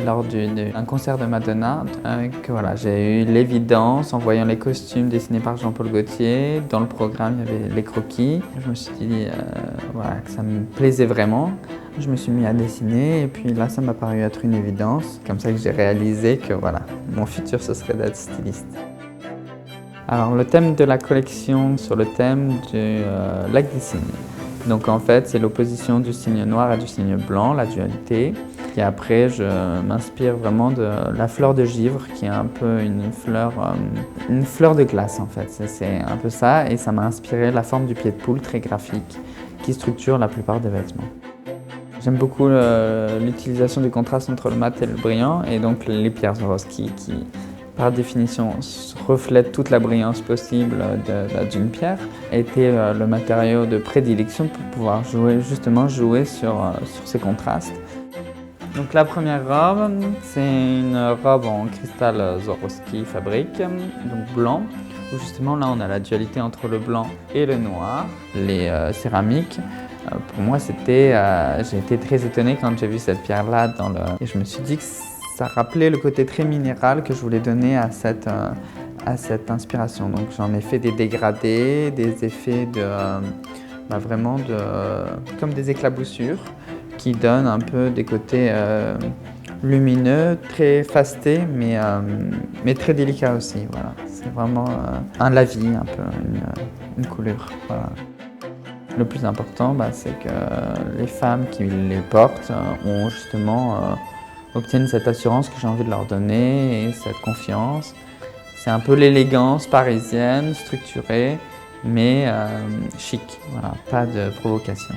lors d'un concert de Madonna que voilà, j'ai eu l'évidence en voyant les costumes dessinés par Jean-Paul Gaultier. Dans le programme, il y avait les croquis. Je me suis dit voilà, que ça me plaisait vraiment. Je me suis mis à dessiner et puis là, ça m'a paru être une évidence. Comme ça que j'ai réalisé que voilà, mon futur, ce serait d'être styliste. Alors, le thème de la collection sur le thème du lac des cygnes. Donc en fait, c'est l'opposition du cygne noir et du cygne blanc, la dualité. Et après, je m'inspire vraiment de la fleur de givre, qui est un peu une fleur de glace en fait. C'est un peu ça, et ça m'a inspiré la forme du pied de poule, très graphique, qui structure la plupart des vêtements. J'aime beaucoup l'utilisation du contraste entre le mat et le brillant, et donc les pierres Swarovski qui par définition, reflète toute la brillance possible d'une pierre, était le matériau de prédilection pour pouvoir jouer sur ces contrastes. Donc la première robe, c'est une robe en cristal Swarovski fabrique, donc blanc, où justement là on a la dualité entre le blanc et le noir. Les céramiques, pour moi j'ai été très étonné quand j'ai vu cette pierre-là et je me suis dit que ça rappelait le côté très minéral que je voulais donner à cette inspiration. Donc j'en ai fait des dégradés, des effets comme des éclaboussures qui donnent un peu des côtés lumineux, très fastés, mais très délicats aussi. Voilà. C'est vraiment un lavis, un peu une coulure. Voilà. Le plus important, c'est que les femmes qui les portent ont justement obtiennent cette assurance que j'ai envie de leur donner et cette confiance. C'est un peu l'élégance parisienne, structurée, mais chic. Voilà, pas de provocation.